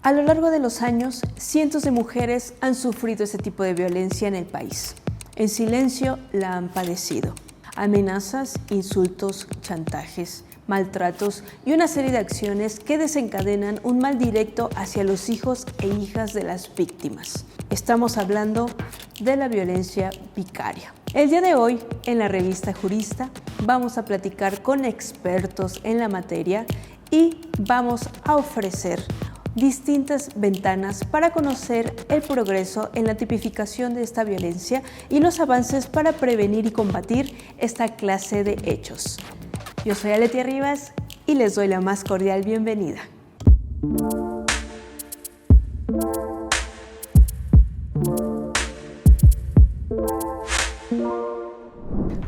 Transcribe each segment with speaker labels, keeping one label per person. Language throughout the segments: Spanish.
Speaker 1: A lo largo de los años, cientos de mujeres han sufrido este tipo de violencia en el país. En silencio la han padecido. Amenazas, insultos, chantajes, maltratos y una serie de acciones que desencadenan un mal directo hacia los hijos e hijas de las víctimas. Estamos hablando de la violencia vicaria. El día de hoy, en la revista Jurista, vamos a platicar con expertos en la materia y vamos a ofrecer distintas ventanas para conocer el progreso en la tipificación de esta violencia y los avances para prevenir y combatir esta clase de hechos. Yo soy Aletia Rivas y les doy la más cordial bienvenida.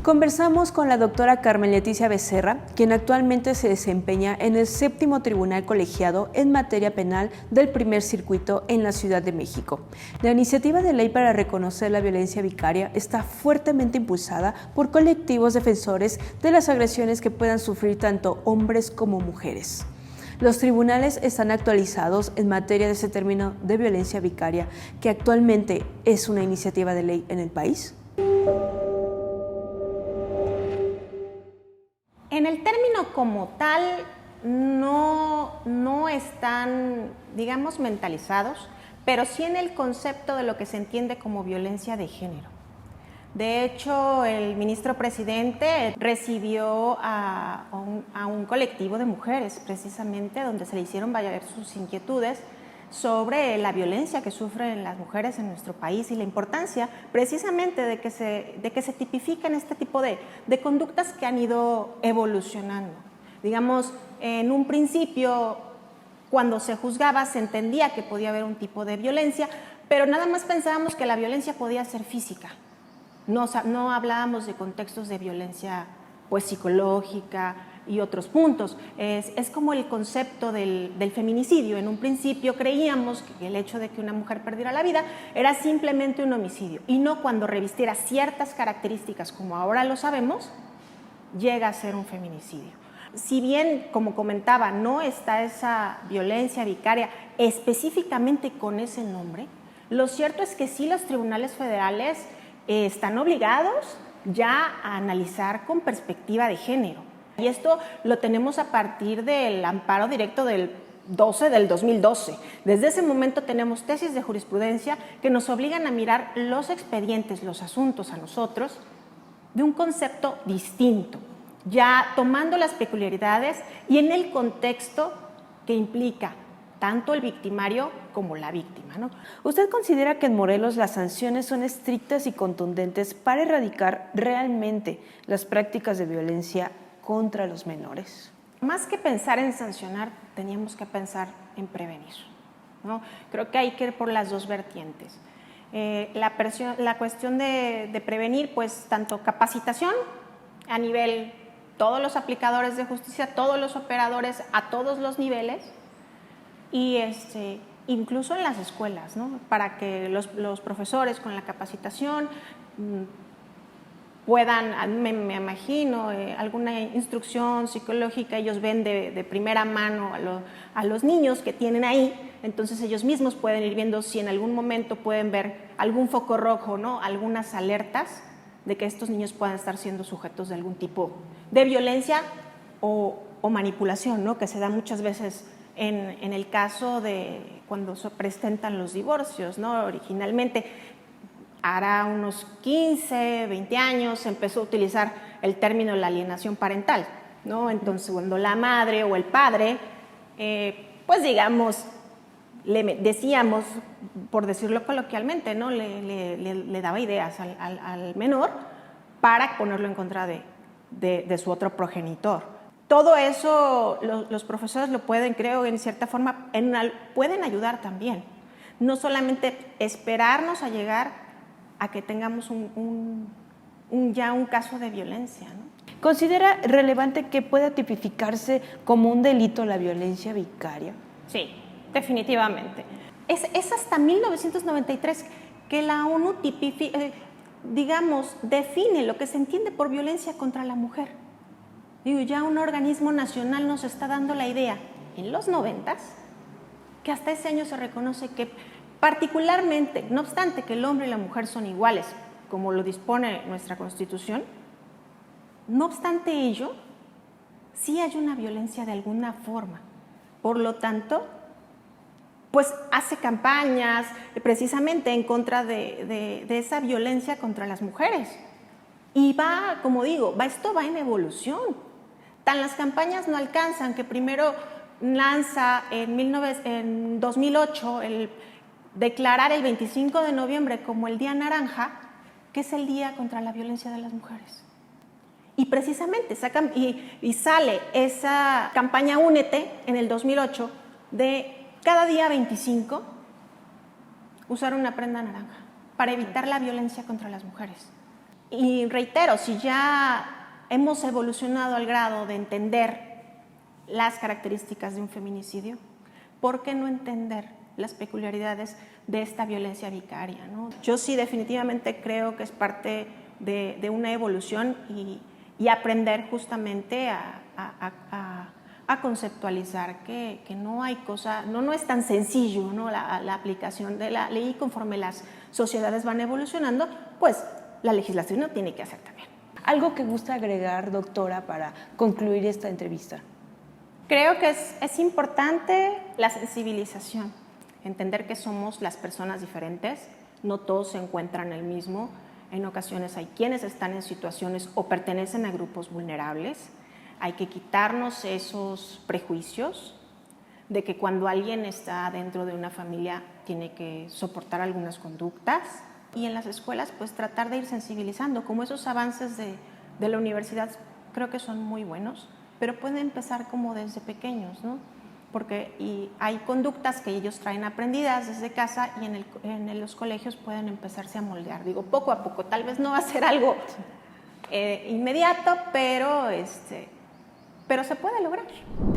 Speaker 1: Conversamos con la doctora Carmen Leticia Becerra, quien actualmente se desempeña en el 7º Tribunal Colegiado en materia penal del Primer Circuito en la Ciudad de México. La iniciativa de ley para reconocer la violencia vicaria está fuertemente impulsada por colectivos defensores de las agresiones que puedan sufrir tanto hombres como mujeres. Los tribunales están actualizados en materia de ese término de violencia vicaria, que actualmente es una iniciativa de ley en el país.
Speaker 2: En el término como tal no están, digamos, mentalizados, pero sí en el concepto de lo que se entiende como violencia de género. De hecho, el ministro presidente recibió a un colectivo de mujeres, precisamente, donde se le hicieron valer sus inquietudes sobre la violencia que sufren las mujeres en nuestro país y la importancia precisamente de que se tipifiquen este tipo de conductas que han ido evolucionando. Digamos, en un principio, cuando se juzgaba, se entendía que podía haber un tipo de violencia, pero nada más pensábamos que la violencia podía ser física. No hablábamos de contextos de violencia pues, psicológica y otros puntos. Es como el concepto del feminicidio. En un principio creíamos que el hecho de que una mujer perdiera la vida era simplemente un homicidio y no cuando revistiera ciertas características, como ahora lo sabemos, llega a ser un feminicidio. Si bien, como comentaba, no está esa violencia vicaria específicamente con ese nombre, lo cierto es que sí los tribunales federales están obligados ya a analizar con perspectiva de género. Y esto lo tenemos a partir del amparo directo del 2012. Desde ese momento tenemos tesis de jurisprudencia que nos obligan a mirar los expedientes, los asuntos a nosotros, de un concepto distinto, ya tomando las peculiaridades y en el contexto que implica tanto el victimario como la víctima, ¿no?
Speaker 1: ¿Usted considera que en Morelos las sanciones son estrictas y contundentes para erradicar realmente las prácticas de violencia contra los menores?
Speaker 2: Más que pensar en sancionar, teníamos que pensar en prevenir, ¿no? Creo que hay que ir por las dos vertientes. La cuestión de prevenir, pues tanto capacitación a nivel todos los aplicadores de justicia, todos los operadores a todos los niveles y incluso en las escuelas, ¿no? Para que los profesores con la capacitación puedan, me imagino, alguna instrucción psicológica, ellos ven de primera mano a los niños que tienen ahí, entonces ellos mismos pueden ir viendo si en algún momento pueden ver algún foco rojo, ¿no? Algunas alertas de que estos niños puedan estar siendo sujetos de algún tipo de violencia o manipulación, ¿no? Que se da muchas veces en el caso de cuando se presentan los divorcios, ¿no? Originalmente, hará unos 15, 20 años se empezó a utilizar el término de la alienación parental, ¿no? Entonces, cuando la madre o el padre, pues digamos, le decíamos, por decirlo coloquialmente, ¿no? Le daba ideas al menor para ponerlo en contra de su otro progenitor. Todo eso los profesores lo pueden, creo, en cierta forma, pueden ayudar también. No solamente esperarnos a llegar a que tengamos ya un caso de violencia, ¿no?
Speaker 1: ¿Considera relevante que pueda tipificarse como un delito la violencia vicaria?
Speaker 2: Sí, definitivamente. Es hasta 1993 que la ONU define lo que se entiende por violencia contra la mujer. Digo, ya un organismo nacional nos está dando la idea, en los 90s, que hasta ese año se reconoce que particularmente, no obstante que el hombre y la mujer son iguales, como lo dispone nuestra Constitución, no obstante ello, sí hay una violencia de alguna forma. Por lo tanto, pues hace campañas precisamente en contra de esa violencia contra las mujeres. Y va, como digo, esto va en evolución. Tan las campañas no alcanzan que primero lanza en 2008 declarar el 25 de noviembre como el Día Naranja, que es el Día contra la Violencia de las Mujeres. Y precisamente sale esa campaña Únete en el 2008 de cada día 25 usar una prenda naranja para evitar la violencia contra las mujeres. Y reitero, si ya hemos evolucionado al grado de entender las características de un feminicidio, ¿por qué no entender las peculiaridades de esta violencia vicaria, ¿no? Yo sí definitivamente creo que es parte de una evolución y aprender justamente a conceptualizar que no hay cosa, no es tan sencillo, ¿no? La aplicación de la ley, y conforme las sociedades van evolucionando, pues la legislación lo tiene que hacer también.
Speaker 1: ¿Algo que gusta agregar, doctora, para concluir esta entrevista?
Speaker 2: Creo que es importante la sensibilización, entender que somos las personas diferentes, no todos se encuentran el mismo, en ocasiones hay quienes están en situaciones o pertenecen a grupos vulnerables, hay que quitarnos esos prejuicios de que cuando alguien está dentro de una familia tiene que soportar algunas conductas, y en las escuelas pues tratar de ir sensibilizando, como esos avances de la universidad creo que son muy buenos, pero pueden empezar como desde pequeños, ¿no? Porque hay conductas que ellos traen aprendidas desde casa y en los colegios pueden empezarse a moldear. Digo, poco a poco, tal vez no va a ser algo inmediato, pero se puede lograr.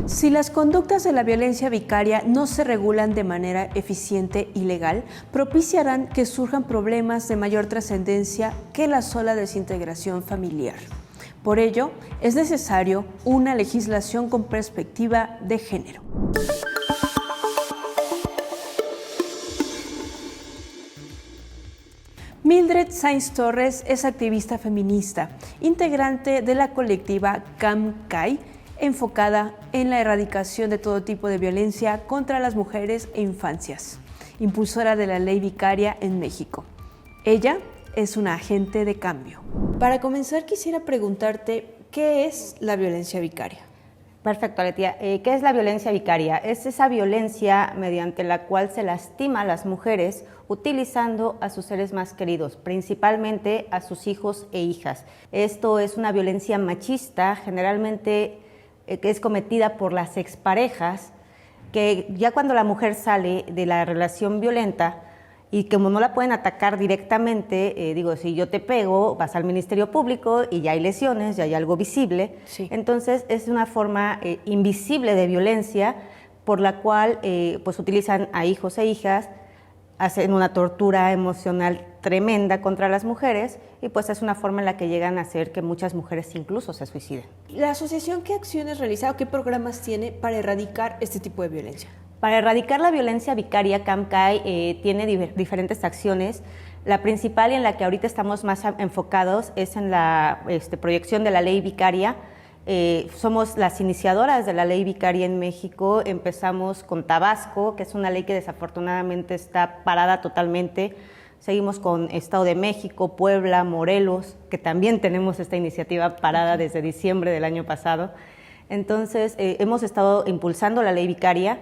Speaker 1: Si las conductas de la violencia vicaria no se regulan de manera eficiente y legal, propiciarán que surjan problemas de mayor trascendencia que la sola desintegración familiar. Por ello, es necesario una legislación con perspectiva de género. Mildred Sainz Torres es activista feminista, integrante de la colectiva CAM-CAI, enfocada en la erradicación de todo tipo de violencia contra las mujeres e infancias, impulsora de la ley vicaria en México. Ella es una agente de cambio. Para comenzar, quisiera preguntarte, ¿qué es la violencia vicaria?
Speaker 3: Perfecto, Aletia. ¿Qué es la violencia vicaria? Es esa violencia mediante la cual se lastima a las mujeres utilizando a sus seres más queridos, principalmente a sus hijos e hijas. Esto es una violencia machista, generalmente que es cometida por las exparejas, que ya cuando la mujer sale de la relación violenta y como no la pueden atacar directamente, si yo te pego, vas al Ministerio Público y ya hay lesiones, ya hay algo visible. Sí. Entonces es una forma invisible de violencia por la cual pues utilizan a hijos e hijas, hacen una tortura emocional tremenda contra las mujeres y pues es una forma en la que llegan a hacer que muchas mujeres incluso se suiciden.
Speaker 1: ¿La asociación qué acciones realiza o qué programas tiene para erradicar este tipo de violencia?
Speaker 3: Para erradicar la violencia vicaria, CAM-CAI tiene diferentes acciones. La principal y en la que ahorita estamos más enfocados es en la proyección de la ley vicaria. Somos las iniciadoras de la ley vicaria en México. Empezamos con Tabasco, que es una ley que desafortunadamente está parada totalmente. Seguimos con Estado de México, Puebla, Morelos, que también tenemos esta iniciativa parada desde diciembre del año pasado. Entonces, hemos estado impulsando la ley vicaria,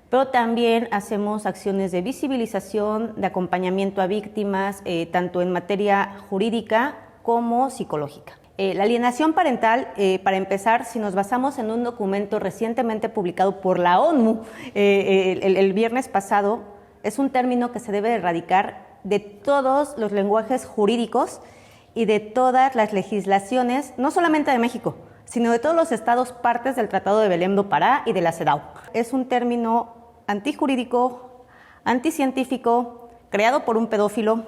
Speaker 3: pero también hacemos acciones de visibilización, de acompañamiento a víctimas, tanto en materia jurídica como psicológica. La alienación parental, para empezar, si nos basamos en un documento recientemente publicado por la ONU el viernes pasado, es un término que se debe erradicar de todos los lenguajes jurídicos y de todas las legislaciones, no solamente de México, sino de todos los estados partes del Tratado de Belém do Pará y de la CEDAW. Es un término antijurídico, anticientífico, creado por un pedófilo,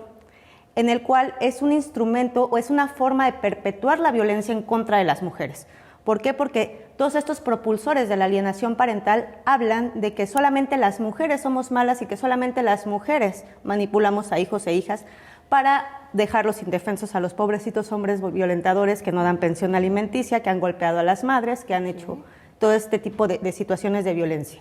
Speaker 3: en el cual es un instrumento o es una forma de perpetuar la violencia en contra de las mujeres. ¿Por qué? Porque todos estos propulsores de la alienación parental hablan de que solamente las mujeres somos malas y que solamente las mujeres manipulamos a hijos e hijas para dejarlos indefensos a los pobrecitos hombres violentadores que no dan pensión alimenticia, que han golpeado a las madres, que han hecho todo este tipo de situaciones de violencia.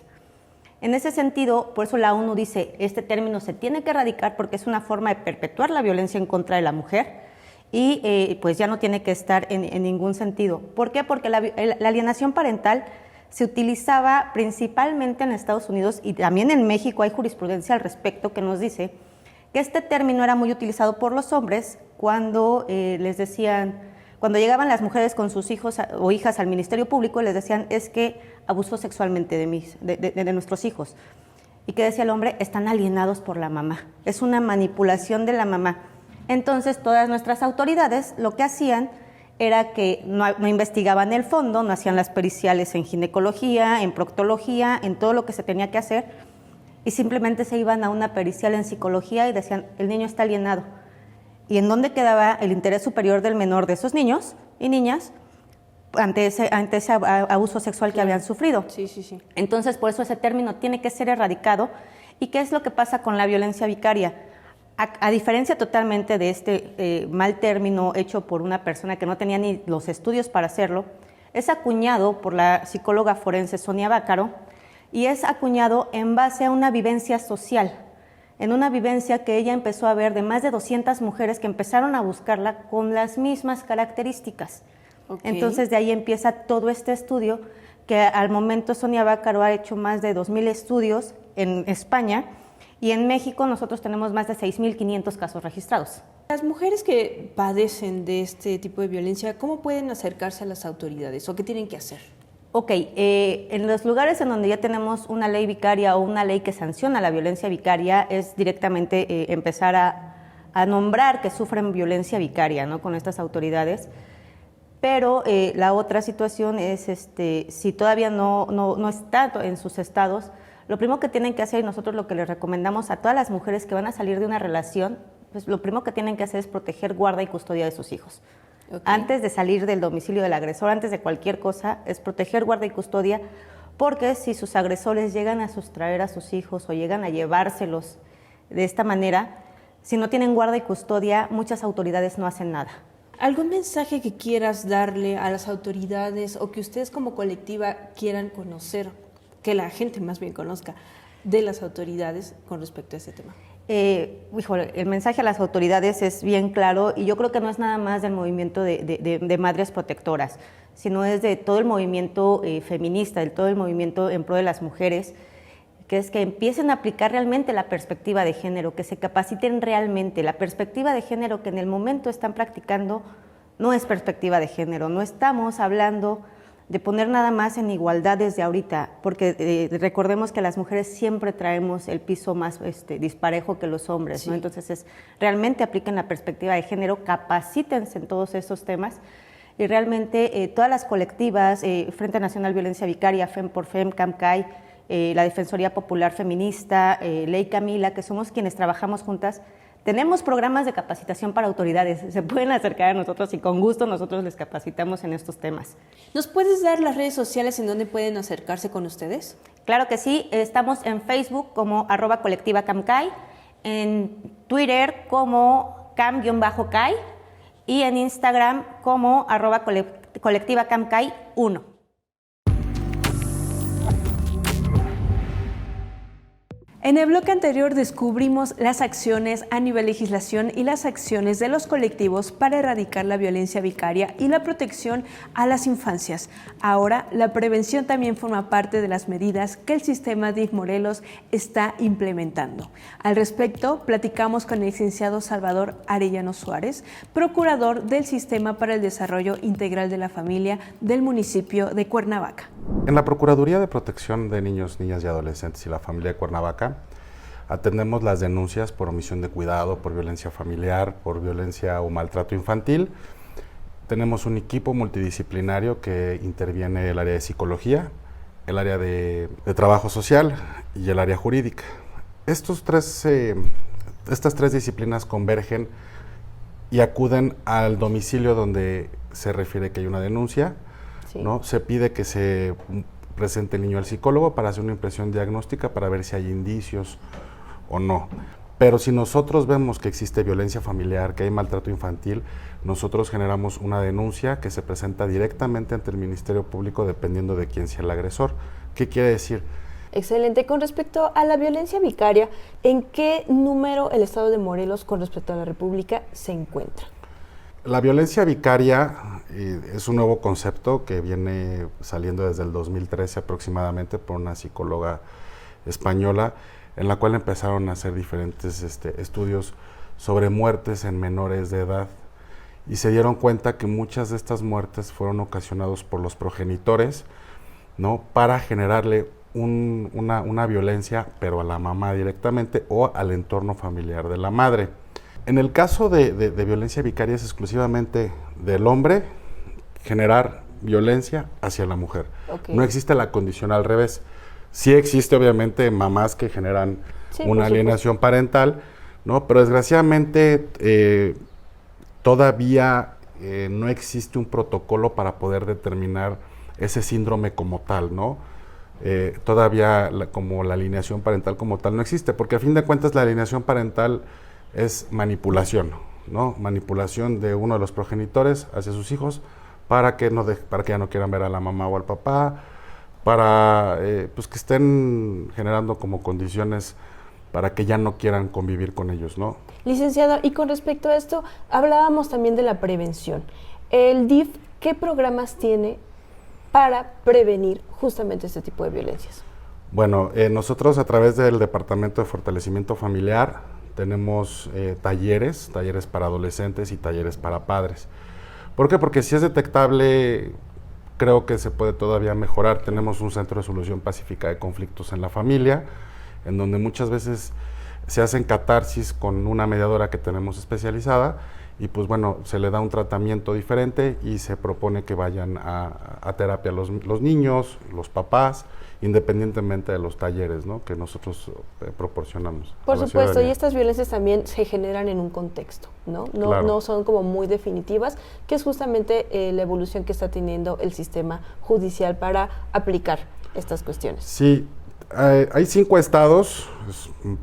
Speaker 3: En ese sentido, por eso la ONU dice, este término se tiene que erradicar porque es una forma de perpetuar la violencia en contra de la mujer y pues ya no tiene que estar en ningún sentido. ¿Por qué? Porque la alienación parental se utilizaba principalmente en Estados Unidos y también en México hay jurisprudencia al respecto que nos dice que este término era muy utilizado por los hombres cuando les decían, cuando llegaban las mujeres con sus hijos o hijas al Ministerio Público, les decían, es que abusó sexualmente de nuestros hijos. ¿Y qué decía el hombre? Están alienados por la mamá. Es una manipulación de la mamá. Entonces, todas nuestras autoridades lo que hacían era que no investigaban el fondo, no hacían las periciales en ginecología, en proctología, en todo lo que se tenía que hacer, y simplemente se iban a una pericial en psicología y decían, el niño está alienado. ¿Y en dónde quedaba el interés superior del menor de esos niños y niñas ante ese abuso sexual que habían sufrido?
Speaker 1: Sí, sí, sí.
Speaker 3: Entonces, por eso ese término tiene que ser erradicado. ¿Y qué es lo que pasa con la violencia vicaria? A diferencia totalmente de este mal término hecho por una persona que no tenía ni los estudios para hacerlo, es acuñado por la psicóloga forense Sonia Bácaro y es acuñado en base a una vivencia social, en una vivencia que ella empezó a ver de más de 200 mujeres que empezaron a buscarla con las mismas características. Okay. Entonces de ahí empieza todo este estudio que al momento Sonia Bácaro ha hecho más de 2,000 estudios en España y en México nosotros tenemos más de 6,500 casos registrados.
Speaker 1: Las mujeres que padecen de este tipo de violencia, ¿cómo pueden acercarse a las autoridades o qué tienen que hacer?
Speaker 3: Ok, en los lugares en donde ya tenemos una ley vicaria o una ley que sanciona la violencia vicaria es directamente empezar a nombrar que sufren violencia vicaria, ¿no?, con estas autoridades. Pero la otra situación es, si todavía no está en sus estados, lo primero que tienen que hacer, y nosotros lo que les recomendamos a todas las mujeres que van a salir de una relación, pues lo primero que tienen que hacer es proteger, guarda y custodia de sus hijos. Okay. Antes de salir del domicilio del agresor, antes de cualquier cosa, es proteger, guarda y custodia, porque si sus agresores llegan a sustraer a sus hijos o llegan a llevárselos de esta manera, si no tienen guarda y custodia, muchas autoridades no hacen nada.
Speaker 1: ¿Algún mensaje que quieras darle a las autoridades o que ustedes como colectiva quieran conocer, que la gente más bien conozca de las autoridades con respecto a ese tema?
Speaker 3: Híjole, el mensaje a las autoridades es bien claro y yo creo que no es nada más del movimiento de madres protectoras, sino es de todo el movimiento feminista, de todo el movimiento en pro de las mujeres, que es que empiecen a aplicar realmente la perspectiva de género, que se capaciten realmente. La perspectiva de género que en el momento están practicando no es perspectiva de género, no estamos hablando de poner nada más en igualdad desde ahorita, porque recordemos que las mujeres siempre traemos el piso más disparejo que los hombres, sí, ¿no? Entonces realmente apliquen la perspectiva de género, capacítense en todos esos temas y realmente todas las colectivas, Frente Nacional Violencia Vicaria, FEM por FEM, CAMCAI, la Defensoría Popular Feminista, Ley Camila, que somos quienes trabajamos juntas, tenemos programas de capacitación para autoridades, se pueden acercar a nosotros y con gusto nosotros les capacitamos en estos temas.
Speaker 1: ¿Nos puedes dar las redes sociales en donde pueden acercarse con ustedes?
Speaker 3: Claro que sí, estamos en Facebook como @colectivacamcai, en Twitter como cam-kai y en Instagram como @colectivacamcai1.
Speaker 1: En el bloque anterior descubrimos las acciones a nivel legislación y las acciones de los colectivos para erradicar la violencia vicaria y la protección a las infancias. Ahora, la prevención también forma parte de las medidas que el sistema DIF Morelos está implementando. Al respecto, platicamos con el licenciado Salvador Arellano Suárez, procurador del Sistema para el Desarrollo Integral de la Familia del municipio de Cuernavaca.
Speaker 4: En la Procuraduría de Protección de Niños, Niñas y Adolescentes y la Familia de Cuernavaca, atendemos las denuncias por omisión de cuidado, por violencia familiar, por violencia o maltrato infantil. Tenemos un equipo multidisciplinario que interviene el área de psicología, el área de trabajo social y el área jurídica. Estas tres disciplinas convergen y acuden al domicilio donde se refiere que hay una denuncia.
Speaker 3: Sí.
Speaker 4: ¿no? Se pide que se presente el niño al psicólogo para hacer una impresión diagnóstica para ver si hay indicios o no. Pero si nosotros vemos que existe violencia familiar, que hay maltrato infantil, nosotros generamos una denuncia que se presenta directamente ante el Ministerio Público dependiendo de quién sea el agresor. ¿Qué quiere decir?
Speaker 1: Excelente. Con respecto a la violencia vicaria, ¿en qué número el Estado de Morelos con respecto a la República se encuentra?
Speaker 4: La violencia vicaria es un nuevo concepto que viene saliendo desde el 2013 aproximadamente por una psicóloga española, en la cual empezaron a hacer diferentes estudios sobre muertes en menores de edad y se dieron cuenta que muchas de estas muertes fueron ocasionadas por los progenitores, ¿no? Para generarle una violencia, pero a la mamá directamente o al entorno familiar de la madre. En el caso de violencia vicaria es exclusivamente del hombre generar violencia hacia la mujer.
Speaker 1: Okay.
Speaker 4: No existe la condición al revés. Sí existe obviamente mamás que generan una alienación parental, ¿no? Pero desgraciadamente todavía no existe un protocolo para poder determinar ese síndrome como tal, ¿no? Todavía como la alienación parental como tal no existe, porque a fin de cuentas la alienación parental es manipulación, ¿no? Manipulación de uno de los progenitores hacia sus hijos para que ya no quieran ver a la mamá o al papá, para pues que estén generando como condiciones para que ya no quieran convivir con ellos, ¿no?
Speaker 1: Licenciado, y con respecto a esto, hablábamos también de la prevención. El DIF, ¿qué programas tiene para prevenir justamente este tipo de violencias?
Speaker 4: Bueno, nosotros a través del Departamento de Fortalecimiento Familiar tenemos talleres para adolescentes y talleres para padres. ¿Por qué? Porque si es detectable, creo que se puede todavía mejorar. Tenemos un centro de solución pacífica de conflictos en la familia, en donde muchas veces se hacen catarsis con una mediadora que tenemos especializada y pues bueno, se le da un tratamiento diferente y se propone que vayan a terapia los niños, los papás, independientemente de los talleres, ¿no? Que nosotros proporcionamos.
Speaker 1: Por supuesto, y estas violencias también se generan en un contexto, ¿no?
Speaker 4: Claro.
Speaker 1: No son como muy definitivas, que es justamente la evolución que está teniendo el sistema judicial para aplicar estas cuestiones.
Speaker 4: Sí, hay 5 estados,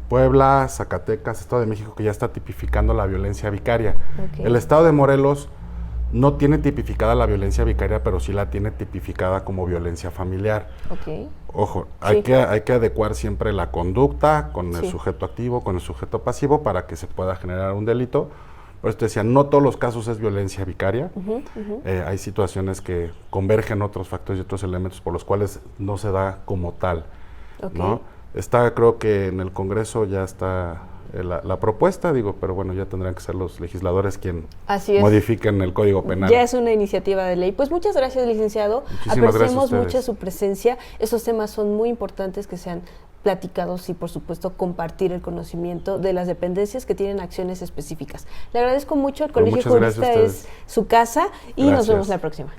Speaker 4: Puebla, Zacatecas, Estado de México, que ya está tipificando la violencia vicaria.
Speaker 1: Okay.
Speaker 4: El Estado de Morelos no tiene tipificada la violencia vicaria, pero sí la tiene tipificada como violencia familiar.
Speaker 1: Okay.
Speaker 4: Ojo,
Speaker 1: Sí.
Speaker 4: hay que adecuar siempre la conducta con el
Speaker 1: Sí.
Speaker 4: sujeto activo, con el sujeto pasivo, para que se pueda generar un delito. Por eso te decía, no todos los casos es violencia vicaria. Hay situaciones que convergen otros factores y otros elementos por los cuales no se da como tal.
Speaker 1: Okay.
Speaker 4: ¿No? Creo que en el Congreso ya está la propuesta, pero bueno, ya tendrán que ser los legisladores quienes modifiquen el Código Penal.
Speaker 1: Ya es una iniciativa de ley. Pues muchas gracias, licenciado.
Speaker 4: Muchísimas
Speaker 1: Apreciamos
Speaker 4: gracias
Speaker 1: mucho su presencia. Estos temas son muy importantes que sean platicados y, por supuesto, compartir el conocimiento de las dependencias que tienen acciones específicas. Le agradezco mucho. El Colegio Jurista es su casa y nos vemos la próxima.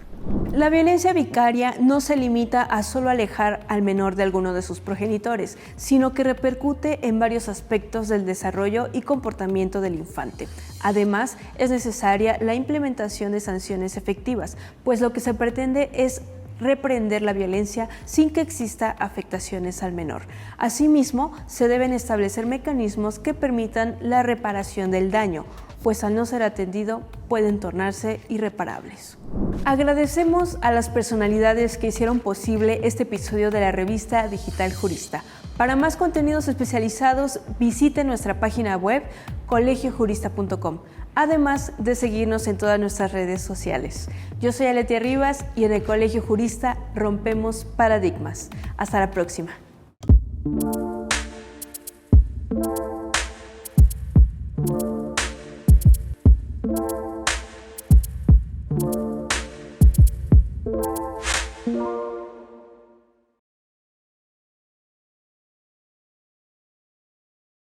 Speaker 1: La violencia vicaria no se limita a solo alejar al menor de alguno de sus progenitores, sino que repercute en varios aspectos del desarrollo y comportamiento del infante. Además, es necesaria la implementación de sanciones efectivas, pues lo que se pretende es reprender la violencia sin que exista afectaciones al menor. Asimismo, se deben establecer mecanismos que permitan la reparación del daño, pues al no ser atendido pueden tornarse irreparables. Agradecemos a las personalidades que hicieron posible este episodio de la revista Digital Jurista. Para más contenidos especializados, visite nuestra página web colegiojurista.com, además de seguirnos en todas nuestras redes sociales. Yo soy Aletia Rivas y en el Colegio Jurista rompemos paradigmas. Hasta la próxima.